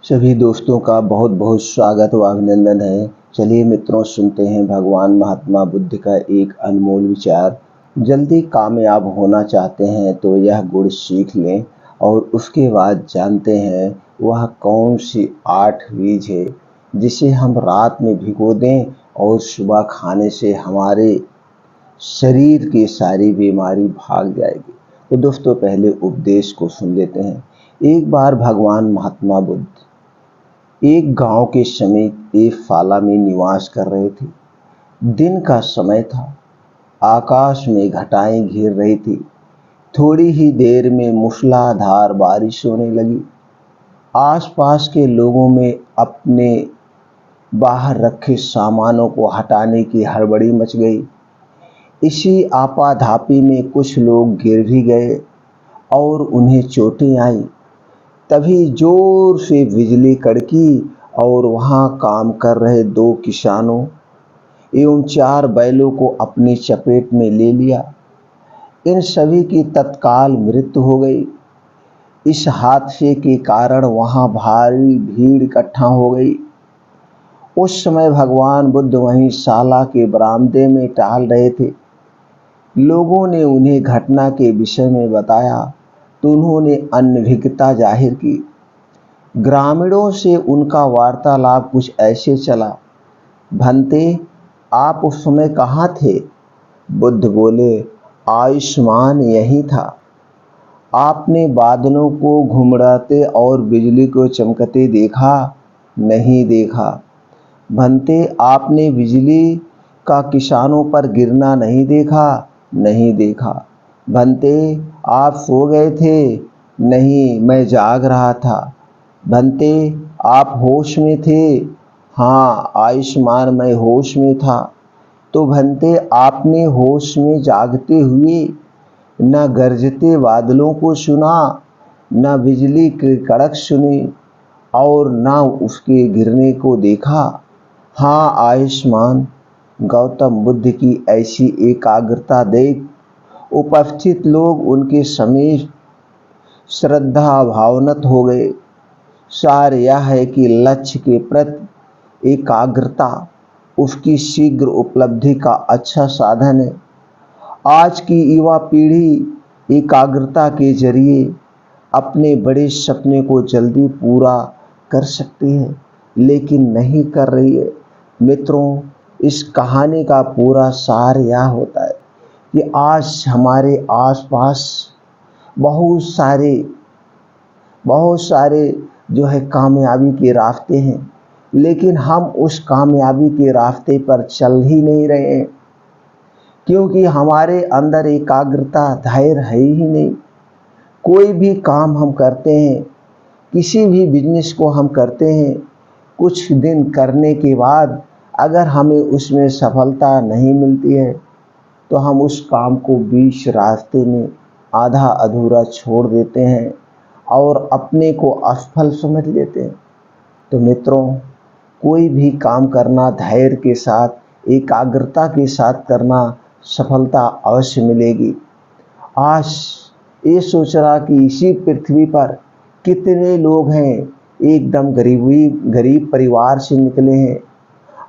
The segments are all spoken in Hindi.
सभी दोस्तों का बहुत बहुत स्वागत व अभिनंदन है। चलिए मित्रों, सुनते हैं भगवान महात्मा बुद्ध का एक अनमोल विचार। जल्दी कामयाब होना चाहते हैं तो यह गुण सीख लें और उसके बाद जानते हैं वह कौन सी 8 बीज है जिसे हम रात में भिगो दें और सुबह खाने से हमारे शरीर की सारी बीमारी भाग जाएगी। तो दोस्तों, पहले उपदेश को सुन लेते हैं। एक बार भगवान महात्मा बुद्ध एक गांव के समीप एक फाला में निवास कर रहे थे। दिन का समय था। आकाश में घटाएं घिर रही थी। थोड़ी ही देर में मूसलाधार बारिश होने लगी। आसपास के लोगों में अपने बाहर रखे सामानों को हटाने की हड़बड़ी मच गई। इसी आपाधापी में कुछ लोग गिर भी गए और उन्हें चोटें आई। तभी जोर से बिजली कड़की और वहां काम कर रहे 2 किसानों एवं 4 बैलों को अपनी चपेट में ले लिया। इन सभी की तत्काल मृत्यु हो गई। इस हादसे के कारण वहां भारी भीड़ इकट्ठा हो गई। उस समय भगवान बुद्ध वहीं शाला के बरामदे में टहल रहे थे। लोगों ने उन्हें घटना के विषय में बताया तो उन्होंने अनभिज्ञता जाहिर की। ग्रामीणों से उनका वार्तालाप कुछ ऐसे चला। भंते, आप उस समय कहाँ थे? बुद्ध बोले, आयुष्मान यही था। आपने बादलों को घुमड़ाते और बिजली को चमकते देखा? नहीं देखा। भंते, आपने बिजली का किसानों पर गिरना नहीं देखा? नहीं देखा। भंते, आप सो गए थे? नहीं, मैं जाग रहा था। भंते, आप होश में थे? हाँ आयुष्मान, मैं होश में था। तो भंते, आपने होश में जागते हुए न गरजते बादलों को सुना, न बिजली की कड़क सुनी और न उसके गिरने को देखा? हाँ आयुष्मान। गौतम बुद्ध की ऐसी एकाग्रता देख उपस्थित लोग उनके समीप श्रद्धा भावनान्वित हो गए। सार यह है कि लक्ष्य के प्रति एकाग्रता उसकी शीघ्र उपलब्धि का अच्छा साधन है। आज की युवा पीढ़ी एकाग्रता के जरिए अपने बड़े सपने को जल्दी पूरा कर सकती है, लेकिन नहीं कर रही है। मित्रों, इस कहानी का पूरा सार यह होता है कि आज हमारे आसपास बहुत सारे जो है कामयाबी के रास्ते हैं, लेकिन हम उस कामयाबी के रास्ते पर चल ही नहीं रहे हैं, क्योंकि हमारे अंदर एकाग्रता धैर्य है ही नहीं। कोई भी काम हम करते हैं, किसी भी बिजनेस को हम करते हैं, कुछ दिन करने के बाद अगर हमें उसमें सफलता नहीं मिलती है तो हम उस काम को बीच रास्ते में आधा अधूरा छोड़ देते हैं और अपने को असफल समझ लेते हैं। तो मित्रों, कोई भी काम करना धैर्य के साथ, एकाग्रता के साथ करना, सफलता अवश्य मिलेगी। आज ये सोच रहा कि इसी पृथ्वी पर कितने लोग हैं एकदम गरीब परिवार से निकले हैं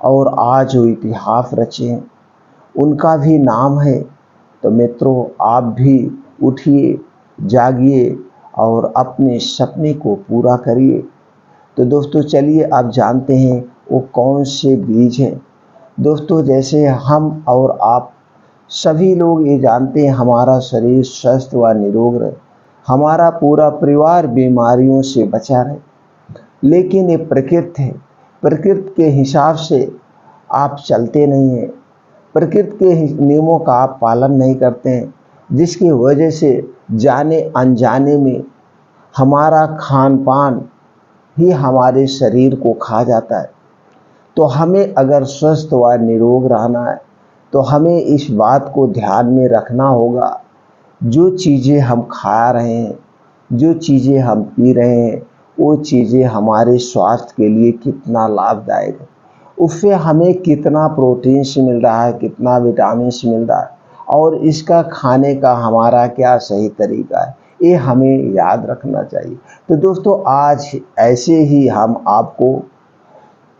और आज वो इतिहास रचे हैं, उनका भी नाम है। तो मित्रों, आप भी उठिए, जागिए और अपने सपने को पूरा करिए। तो दोस्तों, चलिए अब जानते हैं वो कौन से बीज हैं। दोस्तों, जैसे हम और आप सभी लोग ये जानते हैं हमारा शरीर स्वस्थ व निरोग रहे, हमारा पूरा परिवार बीमारियों से बचा रहे, लेकिन ये प्रकृति है। प्रकृति के हिसाब से आप चलते नहीं हैं, प्रकृति के नियमों का आप पालन नहीं करते हैं, जिसकी वजह से जाने अनजाने में हमारा खान पान ही हमारे शरीर को खा जाता है। तो हमें अगर स्वस्थ व निरोग रहना है तो हमें इस बात को ध्यान में रखना होगा, जो चीज़ें हम खा रहे हैं, जो चीज़ें हम पी रहे हैं, वो चीज़ें हमारे स्वास्थ्य के लिए कितना लाभदायक है, उससे हमें कितना प्रोटीन से मिल रहा है, कितना विटामिन से मिल रहा है और इसका खाने का हमारा क्या सही तरीका है, ये हमें याद रखना चाहिए। तो दोस्तों आज ऐसे ही हम आपको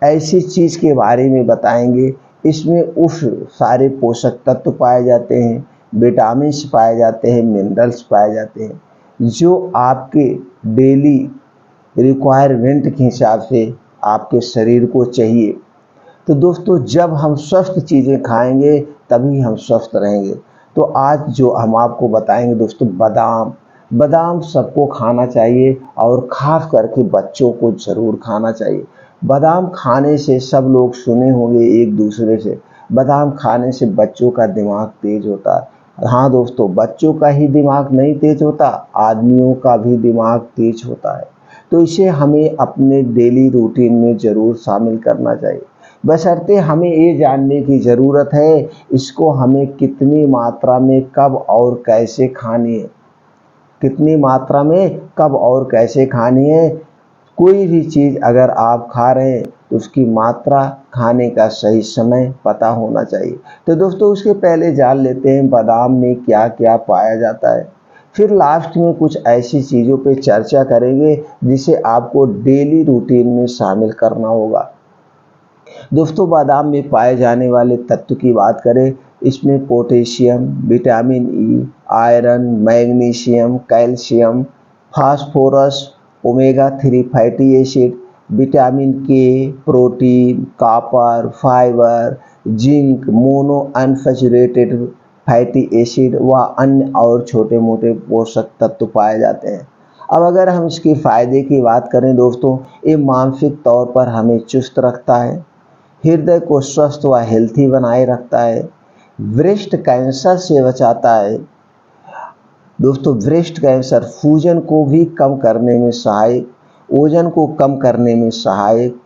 ऐसी चीज़ के बारे में बताएंगे, इसमें उस सारे पोषक तत्व पाए जाते हैं, विटामिन्स पाए जाते हैं, मिनरल्स पाए जाते हैं जो आपके डेली रिक्वायरमेंट के हिसाब से आपके शरीर को चाहिए। तो दोस्तों जब हम स्वस्थ चीज़ें खाएंगे तभी हम स्वस्थ रहेंगे। तो आज जो हम आपको बताएंगे दोस्तों, बादाम बादाम सबको खाना चाहिए और ख़ास करके बच्चों को ज़रूर खाना चाहिए। बादाम खाने से सब लोग सुने होंगे एक दूसरे से, बादाम खाने से बच्चों का दिमाग तेज होता है। हाँ दोस्तों, बच्चों का ही दिमाग नहीं तेज होता, आदमियों का भी दिमाग तेज होता है। तो इसे हमें अपने डेली रूटीन में ज़रूर शामिल करना चाहिए, बशर्ते हमें ये जानने की ज़रूरत है इसको हमें कितनी मात्रा में कब और कैसे खानी है, कितनी मात्रा में कब और कैसे खानी है। कोई भी चीज़ अगर आप खा रहे हैं तो उसकी मात्रा, खाने का सही समय पता होना चाहिए। तो दोस्तों उसके पहले जान लेते हैं बादाम में क्या क्या पाया जाता है, फिर लास्ट में कुछ ऐसी चीज़ों पे चर्चा करेंगे जिसे आपको डेली रूटीन में शामिल करना होगा। दोस्तों बादाम में पाए जाने वाले तत्व की बात करें, इसमें potassium, vitamin E, iron, magnesium, calcium, phosphorus, omega 3 fatty acid, vitamin K, protein, copper, fibre, zinc, mono unsaturated fatty acid व अन्य और छोटे मोटे पोषक तत्व पाए जाते हैं। अब अगर हम इसके फायदे की बात करें दोस्तों, ये मानसिक तौर पर हमें चुस्त रखता है, हृदय को स्वस्थ व हेल्थी बनाए रखता है, ब्रेस्ट कैंसर से बचाता है। दोस्तों ब्रेस्ट कैंसर सूजन को भी कम करने में सहायक, वजन को कम करने में सहायक,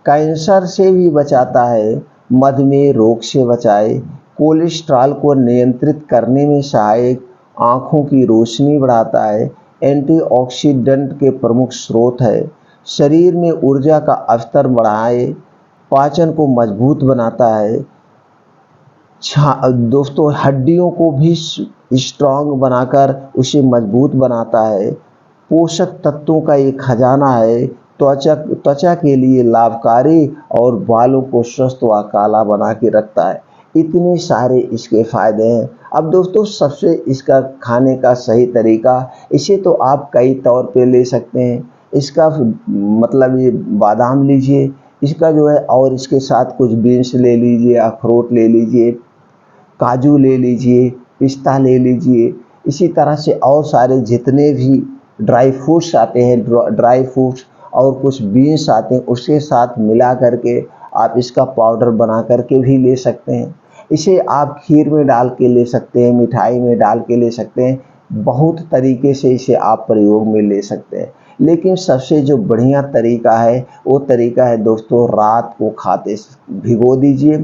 कैंसर से भी बचाता है, मधुमेह रोग से बचाए, कोलेस्ट्रॉल को नियंत्रित करने में सहायक, आँखों की रोशनी बढ़ाता है, एंटीऑक्सीडेंट के प्रमुख स्रोत है, शरीर में ऊर्जा का स्तर बढ़ाए, पाचन को मजबूत बनाता है, दोस्तों हड्डियों को भी स्ट्रांग बनाकर उसे मजबूत बनाता है, पोषक तत्वों का एक खजाना है, त्वचा के लिए लाभकारी और बालों को स्वस्थ व काला बना के रखता है। इतने सारे इसके फायदे हैं। अब दोस्तों सबसे इसका खाने का सही तरीका, इसे तो आप कई तौर पे ले सकते हैं। इसका मतलब ये बादाम लीजिए, इसका जो है, और इसके साथ कुछ बीन्स ले लीजिए, अखरोट ले लीजिए, काजू ले लीजिए, पिस्ता ले लीजिए, इसी तरह से और सारे जितने भी ड्राई फ्रूट्स आते हैं, ड्राई फ्रूट्स और कुछ बीन्स आते हैं, उसके साथ मिला करके आप इसका पाउडर बना करके भी ले सकते हैं। इसे आप खीर में डाल के ले सकते हैं, मिठाई में डाल के ले सकते हैं, बहुत तरीके से इसे आप प्रयोग में ले सकते हैं। लेकिन सबसे जो बढ़िया तरीका है वो तरीका है दोस्तों, रात को खाते भिगो दीजिए,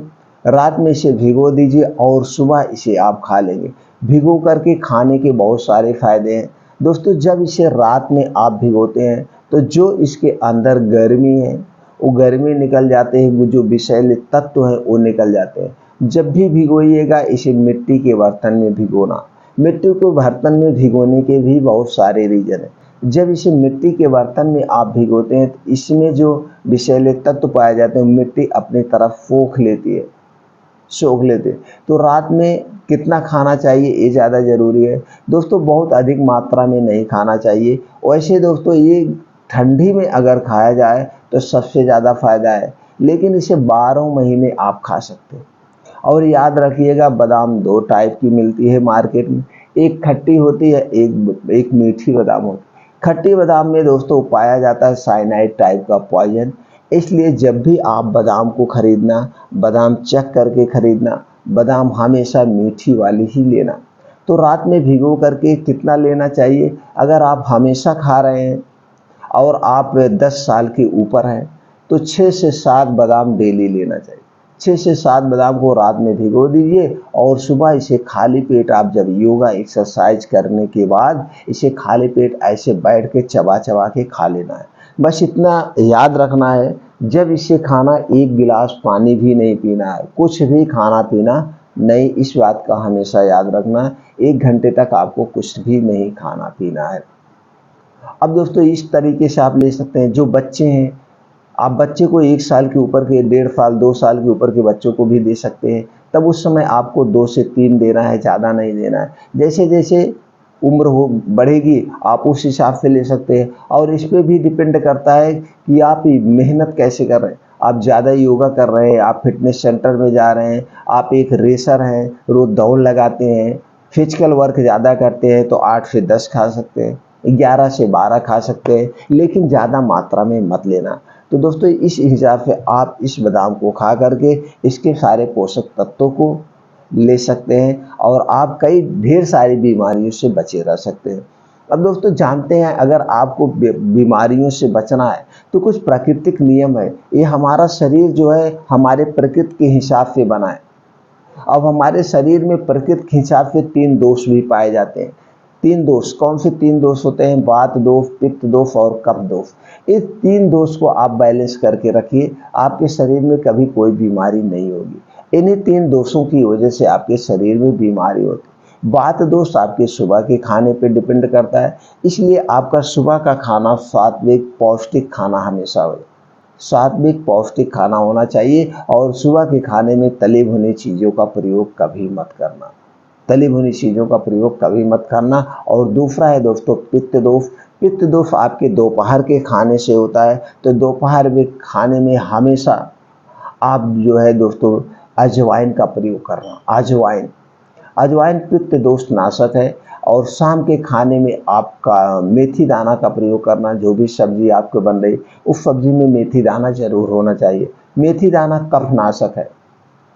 रात में इसे भिगो दीजिए और सुबह इसे आप खा लेंगे। भिगो करके खाने के बहुत सारे फायदे हैं दोस्तों। जब इसे रात में आप भिगोते हैं तो जो इसके अंदर गर्मी है वो गर्मी निकल जाते हैं, वो जो विषैले तत्व हैं वो निकल जाते हैं। जब भी भिगोइएगा इसे मिट्टी के बर्तन में भिगोना। मिट्टी को बर्तन में भिगोने के भी बहुत सारे रीजन हैं। जब इसे मिट्टी के बर्तन में आप भिगोते हैं तो इसमें जो विषैले तत्व पाए जाते हैं मिट्टी अपनी तरफ सोख लेती है, सोख लेते। तो रात में कितना खाना चाहिए ये ज़्यादा ज़रूरी है दोस्तों, बहुत अधिक मात्रा में नहीं खाना चाहिए। वैसे दोस्तों ये ठंडी में अगर खाया जाए तो सबसे ज़्यादा फ़ायदा है, लेकिन इसे 12 महीने आप खा सकते हैं। और याद रखिएगा बादाम 2 टाइप की मिलती है मार्केट में, एक खट्टी होती है, एक मीठी बादाम होती है। खट्टी बादाम में दोस्तों पाया जाता है साइनाइड टाइप का पॉइजन, इसलिए जब भी आप बादाम को खरीदना, बादाम चेक करके खरीदना, बादाम हमेशा मीठी वाली ही लेना। तो रात में भिगो करके कितना लेना चाहिए, अगर आप हमेशा खा रहे हैं और आप 10 साल के ऊपर हैं तो 6 से 7 बादाम डेली लेना चाहिए। 6 से 7 बादाम को रात में भिगो दीजिए और सुबह इसे खाली पेट आप जब योगा एक्सरसाइज करने के बाद इसे खाली पेट ऐसे बैठ के चबा चबा के खा लेना है। बस इतना याद रखना है, जब इसे खाना 1 गिलास पानी भी नहीं पीना है, कुछ भी खाना पीना नहीं, इस बात का हमेशा याद रखना, 1 घंटे तक आपको कुछ भी नहीं खाना पीना है। अब दोस्तों इस तरीके से आप ले सकते हैं। जो बच्चे हैं, आप बच्चे को 1 साल के ऊपर के, 1.5 साल 2 साल के ऊपर के बच्चों को भी दे सकते हैं। तब उस समय आपको 2 से 3 देना है, ज़्यादा नहीं देना है। जैसे-जैसे उम्र हो बढ़ेगी आप उस हिसाब से ले सकते हैं। और इस पे भी डिपेंड करता है कि आप मेहनत कैसे कर रहे हैं। आप ज़्यादा योगा कर रहे हैं, आप फिटनेस सेंटर में जा रहे हैं, आप एक रेसर हैं, रोज़ दौड़ लगाते हैं, फिजिकल वर्क ज़्यादा करते हैं तो 8 से 10 खा सकते हैं, 11 से 12 खा सकते हैं, लेकिन ज़्यादा मात्रा में मत लेना। तो दोस्तों इस हिसाब से आप इस बादाम को खा करके इसके सारे पोषक तत्वों को ले सकते हैं और आप कई ढेर सारी बीमारियों से बचे रह सकते हैं। अब दोस्तों जानते हैं, अगर आपको बीमारियों से बचना है तो कुछ प्राकृतिक नियम है। ये हमारा शरीर जो है हमारे प्रकृति के हिसाब से बना है। अब हमारे शरीर में प्रकृति के हिसाब से 3 दोष भी पाए जाते हैं। 3 दोष, कौन से 3 दोष होते हैं? वात दोष, पित्त दोष और कफ दोष। इस 3 दोष को आप बैलेंस करके रखिए, आपके शरीर में कभी कोई बीमारी नहीं होगी। इन्हीं 3 दोषों की वजह से आपके शरीर में बीमारी होती है। वात दोष आपके सुबह के खाने पे डिपेंड करता है, इसलिए आपका सुबह का खाना सात्विक पौष्टिक खाना हमेशा हो। सात्विक पौष्टिक खाना होना चाहिए और सुबह के खाने में तली भुनी चीज़ों का प्रयोग कभी मत करना। तली भुनी चीज़ों का प्रयोग कभी मत करना। और दूसरा है दोस्तों पित्त दोष। पित्त दोष आपके दोपहर के खाने से होता है, तो दोपहर में खाने में हमेशा आप जो है दोस्तों अजवाइन का प्रयोग करना। अजवाइन अजवाइन पित्त दोष नाशक है। और शाम के खाने में आपका मेथी दाना का प्रयोग करना। जो भी सब्जी आपको बन रही उस सब्जी में मेथी दाना जरूर होना चाहिए। मेथी दाना कफ नाशक है,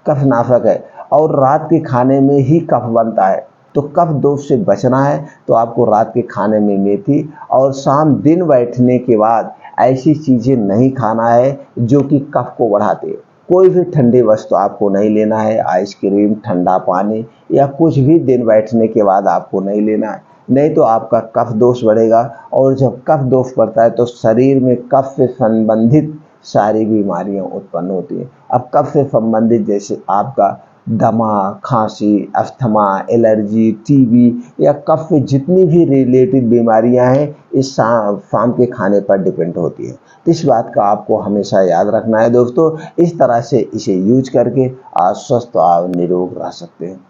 कफ नाशक है और रात के खाने में ही कफ बनता है। तो कफ दोष से बचना है तो आपको रात के खाने में मेथी और शाम दिन बैठने के बाद ऐसी चीज़ें नहीं खाना है जो कि कफ को बढ़ाते हैं। कोई भी ठंडी वस्तु आपको नहीं लेना है, आइसक्रीम, ठंडा पानी या कुछ भी दिन बैठने के बाद आपको नहीं लेना है, नहीं तो आपका कफ दोष बढ़ेगा। और जब कफ दोष बढ़ता है तो शरीर में कफ से संबंधित सारी बीमारियां उत्पन्न होती हैं। अब कफ से संबंधित जैसे आपका दमा, खांसी, अस्थमा, एलर्जी, टीबी या कफ से जितनी भी रिलेटेड बीमारियां हैं इस शाम के खाने पर डिपेंड होती है। तो इस बात का आपको हमेशा याद रखना है दोस्तों। इस तरह से इसे यूज करके आप स्वस्थ और निरोग रह सकते हैं।